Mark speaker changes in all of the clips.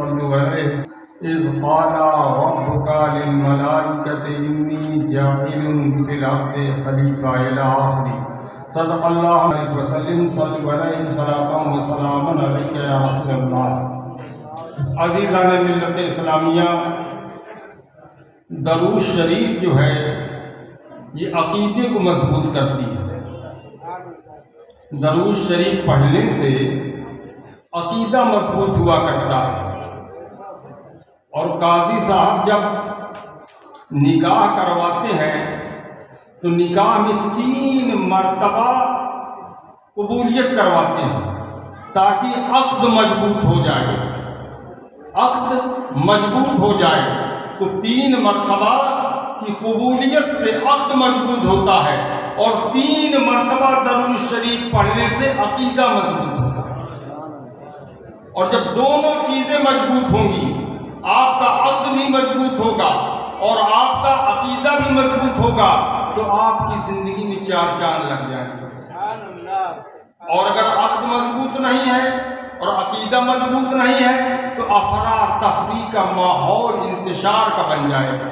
Speaker 1: صلوا علیہ اذ قال ربک للملائکۃ انی جاعل فی الارض خلیفہ الی آخری صدق اللہ علیہ وسلم صلوا علیہ صلاۃ و سلام علیک یا رسول اللہ۔ عزیزان ملت اسلامیہ، درود شریف جو ہے یہ عقیدے کو مضبوط کرتی ہے۔ درود شریف پڑھنے سے عقیدہ مضبوط ہوا کرتا ہے، اور قاضی صاحب جب نکاح کرواتے ہیں تو نکاح میں 3 مرتبہ قبولیت کرواتے ہیں تاکہ عقد مضبوط ہو جائے۔ عقد مضبوط ہو جائے تو 3 مرتبہ کی قبولیت سے عقد مضبوط ہوتا ہے، اور 3 مرتبہ درود شریف پڑھنے سے عقیدہ مضبوط ہوتا ہے۔ اور جب دونوں چیزیں مضبوط ہوں گی، آپ کا عقد بھی مضبوط ہوگا اور آپ کا عقیدہ بھی مضبوط ہوگا، تو آپ کی زندگی میں 4 چاند لگ جائیں گے۔ اور اگر عقد مضبوط نہیں ہے اور عقیدہ مضبوط نہیں ہے تو افراتفری کا ماحول انتشار کا بن جائے گا،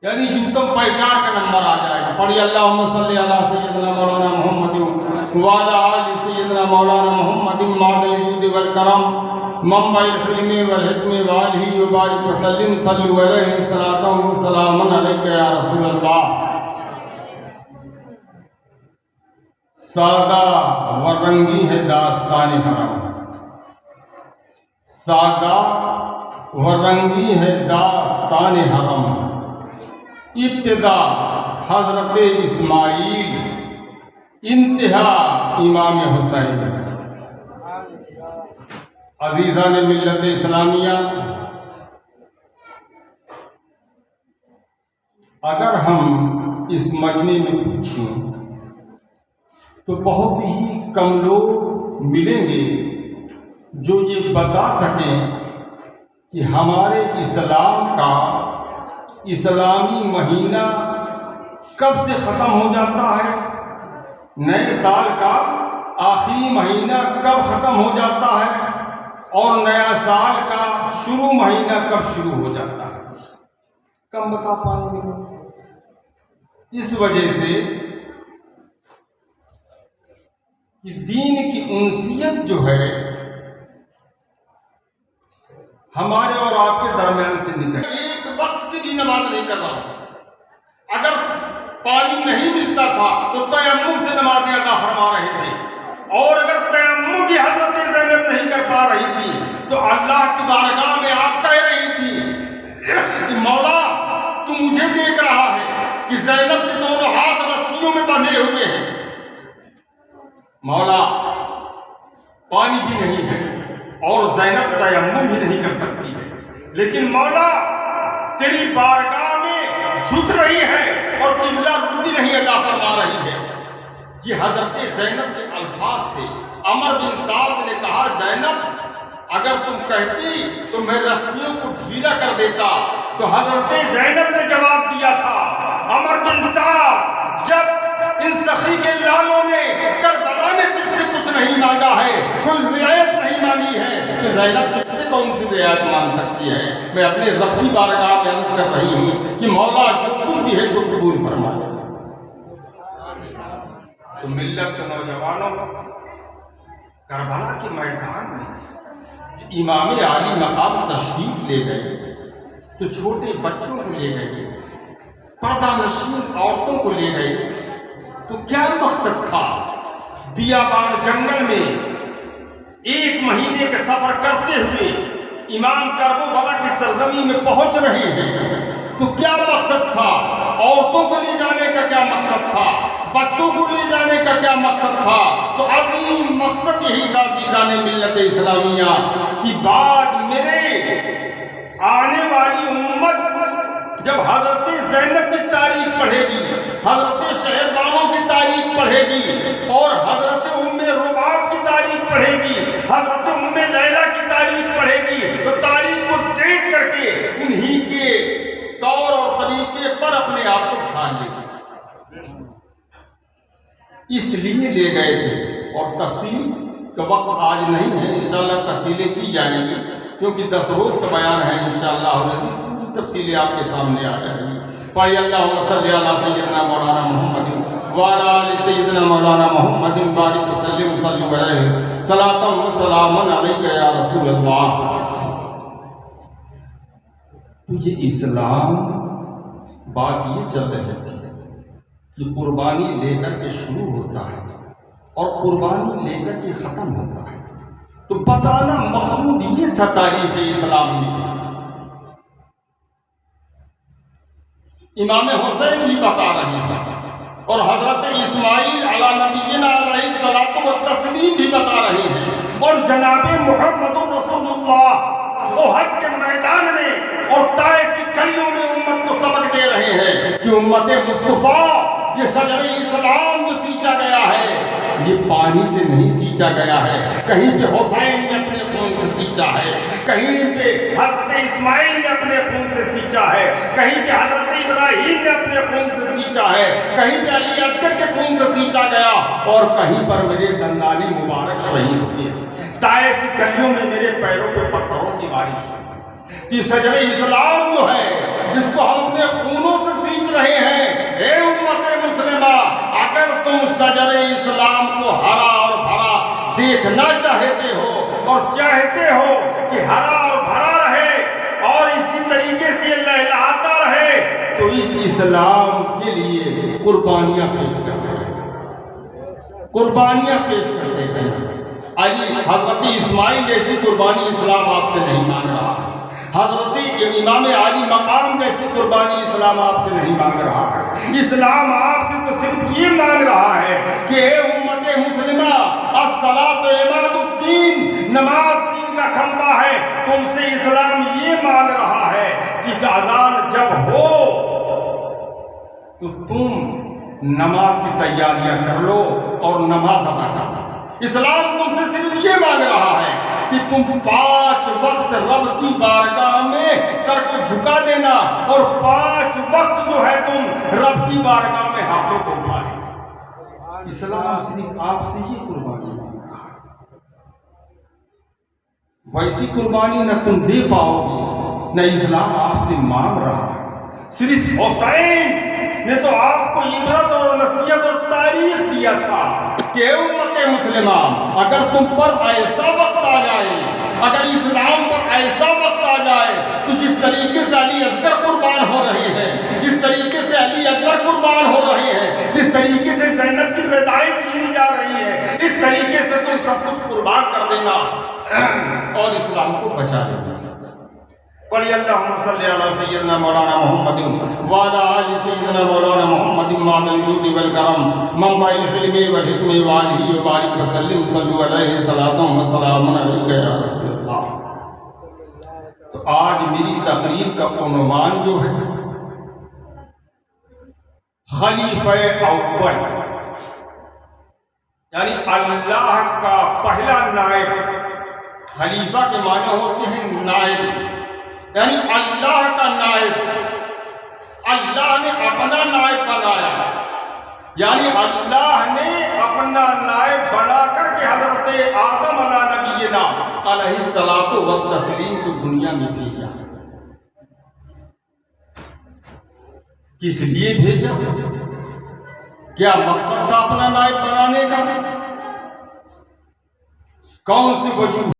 Speaker 1: یعنی جوتم پیشار کا نمبر آ جائے گا۔ پڑھی اللہم صلی علی سیدنا مولانا محمد وعلی آل سیدنا مولانا محمد مادہ الجود والکرم منبع الحلم والحکم وآلہ وبارک وسلم صلوا علیہ صلاۃ و سلام علیک یا رسول اللہ۔ سادہ و رنگی ہے داستان حرم، سادہ و رنگی ہے داستان حرم، ابتدا حضرت اسماعیل، انتہا امام حسین۔ عزیزان ملت اسلامیہ، اگر ہم اس مجمع میں پوچھیں تو بہت ہی کم لوگ ملیں گے جو یہ بتا سکیں کہ ہمارے اسلام کا اسلامی مہینہ کب سے ختم ہو جاتا ہے، نئے سال کا آخری مہینہ کب ختم ہو جاتا ہے، اور نیا سال کا شروع مہینہ کب شروع ہو جاتا ہے، کم بتا پائیں گے۔ اس وجہ سے کہ دین کی انسیت جو ہے ہمارے اور آپ کے درمیان سے نکل، ایک وقت کی بھی نماز نہیں کر رہا۔ اگر پانی نہیں ملتا تھا تو تیمم سے نمازیں ادا فرما رہے تھے، اور اگر تیمم بھی حضرت زینب نہیں کر پا رہی تھی تو اللہ کی بارگاہ میں آپ کہہ رہی تھی کہ مولا تو مجھے دیکھ رہا ہے کہ زینب کے دونوں ہاتھ رسیوں میں بندھے ہوئے ہیں، مولا پانی بھی نہیں ہے اور زینب تیمم بھی نہیں کر سکتی ہے، لیکن مولا تیری بارگاہ میں جھک رہی ہے اور قبلہ رخ بھی نہیں ادا فرما رہی ہے۔ یہ حضرت زینب کے الفاظ تھے۔ عمر بن سعد نے کہا زینب اگر تم کہتی تو میں رسیوں کو ڈھیلا کر دیتا، تو حضرت زینب نے جواب دیا تھا عمر بن سعد جب ان سخی کے لالوں نے کربلا میں تجھ سے کچھ نہیں مانگا ہے، کوئی رعایت نہیں مانگی ہے، کہ زینب تجھ سے کون سی رعایت مانگ سکتی ہے؟ میں اپنے رب کی بارگاہ میں عرض کر رہی ہوں کہ مولا جو کچھ بھی ہے تو قبول فرما لے۔ تو ملت کے نوجوانوں، کربلا کے میدان میں امام عالی مقام تشریف لے گئے تو چھوٹے بچوں کو لے گئے، پردہ نشین عورتوں کو لے گئے، تو کیا مقصد تھا؟ بیابان جنگل میں 1 مہینے کا سفر کرتے ہوئے امام کربلا کی سرزمین میں پہنچ رہے ہیں، تو کیا مقصد تھا؟ عورتوں کو لے جانے کا کیا مقصد تھا؟ بچوں کو لے جانے کا کیا مقصد تھا؟ تو عظیم مقصد یہی تھا عزیزان ملت اسلامیہ کہ بعد میرے آنے والی امت جب حضرت زینب کی تاریخ پڑھے گی، حضرت شہربانوں کی تاریخ پڑھے گی، اور حضرت ام رباب کی تاریخ پڑھے گی، حضرت ام لیلہ کی تاریخ پڑھے گی، تو تاریخ کو دیکھ کر کے انہی کے طور اور طریقے پر اپنے آپ کو ڈھال لے گی۔ اس لیے لے گئے تھے، اور تفصیل کا وقت آج نہیں ہے، انشاءاللہ تفصیلیں کی جائیں گی، کیونکہ 10 روز کا بیان ہے انشاءاللہ العزیز پوری تفصیلیں آپ کے سامنے آ جائیں گی. پڑھیے اللہم صلی علی سیدنا مولانا محمد وعلی آل سیدنا مولانا محمد بارک وسلم صلی علیہ صلاۃ و سلام علیک یا رسول اللہ. تو یہ اسلام بات یہ چل رہی تھی کہ قربانی لے کر کے شروع ہوتا ہے اور قربانی لے کر کے ختم ہوتا ہے. تو بتانا مقصود یہ تھا تاریخ اسلام میں. امام حسین بھی بتا رہے ہیں اور حضرت اسماعیل علی نبینا علیہ الصلوۃ والتسلیم بھی بتا رہے ہیں اور جناب محمد رسول اللہ احد کے میدان میں اور طائف کی گلیوں میں امت کو سبق دے رہے ہیں کہ امت مصطفیٰ یہ شجر اسلام جو سینچا گیا ہے یہ پانی سے نہیں سینچا گیا ہے. کہیں پہ حسین نے اپنے خون سے سینچا ہے, کہیں پہ حضرت اسماعیل نے اپنے خون سے سینچا ہے, کہیں پہ حضرت ابراہیم نے اپنے خون سے سینچا ہے, کہیں پہ علی اصغر کے خون سے سینچا گیا اور کہیں پر میرے دندانی مبارک شہید ہوئے. طائف کی گلیوں میں میرے پیروں پہ پتھروں کی بارش ہے. کہ شجر اسلام جو ہے اس کو ہم اپنے خونوں سے سینچ رہے ہیں. اے امت مسلمہ, اگر تم شجر اسلام کو ہرا اور بھرا دیکھنا چاہتے ہو اور چاہتے ہو کہ ہرا اور بھرا رہے اور اسی طریقے سے لہلہاتا رہے تو اس اسلام کے لیے قربانیاں پیش کرتے ہیں, قربانیاں پیش کرتے ہیں. علی حضرت اسماعیل جیسی قربانی اسلام آپ سے نہیں مانگ رہا ہے. حضرت امام علی مقام جیسی قربانی اسلام آپ سے نہیں مانگ رہا ہے. اسلام آپ سے تو صرف یہ مانگ رہا ہے کہ اے امت مسلمہ, الصلاۃ عماد الدین, نماز دین کا کھمبا ہے. تم سے اسلام یہ مانگ رہا ہے کہ اذان جب ہو تو تم نماز کی تیاریاں کر لو اور نماز ادا کر لو. اسلام تم سے صرف یہ مانگ رہا ہے کہ تم 5 وقت رب کی بارگاہ میں سر کو جھکا دینا اور 5 وقت جو ہے تم رب کی بارگاہ میں ہاتھوں کو اٹھا لینا. اسلام صرف آپ سے یہ قربانی مانگ رہا ہے. ویسی قربانی نہ تم دے پاؤ گے نہ اسلام آپ سے مانگ رہا ہے. صرف حسین نے تو آپ کو عبرت اور نصیحت اور تاریخ دیا تھا کہ امت مسلمہ, اگر تم پر ایسا وقت آ جائے, اگر اسلام پر ایسا وقت آ جائے تو جس طریقے سے علی اصغر قربان ہو رہے ہیں, جس طریقے سے علی اکبر قربان ہو رہے ہیں, جس طریقے سے زینب کی ردائیں چھینی جا رہی ہیں, اس طریقے سے تم سب کچھ قربان کر دینا اور اسلام کو بچا لینا. پڑھیے اللہم صلی علی سیدنا مولانا محمد وعلی آل سیدنا مولانا محمد مع الجود والکرم منبع الحلم والحکم وآلہ وبارک وسلم صلی علیہ صلاۃ و سلام علیک یا رسول اللہ. تو آج میری تقریر کا عنوان جو ہے خلیفہ اول, یعنی اللہ کا پہلا نائب. خلیفہ کے معنی ہوتے ہیں نائب, یعنی اللہ کا نائب. اللہ نے اپنا نائب بنایا, یعنی اللہ نے اپنا نائب بنا کر کے حضرت آدم علیہ نبینا علیہ الصلوۃ والتسلیم کو دنیا میں بھیجا. کس لیے بھیجا؟ کیا مقصد تھا اپنا نائب بنانے کا؟ کون سی وجوہ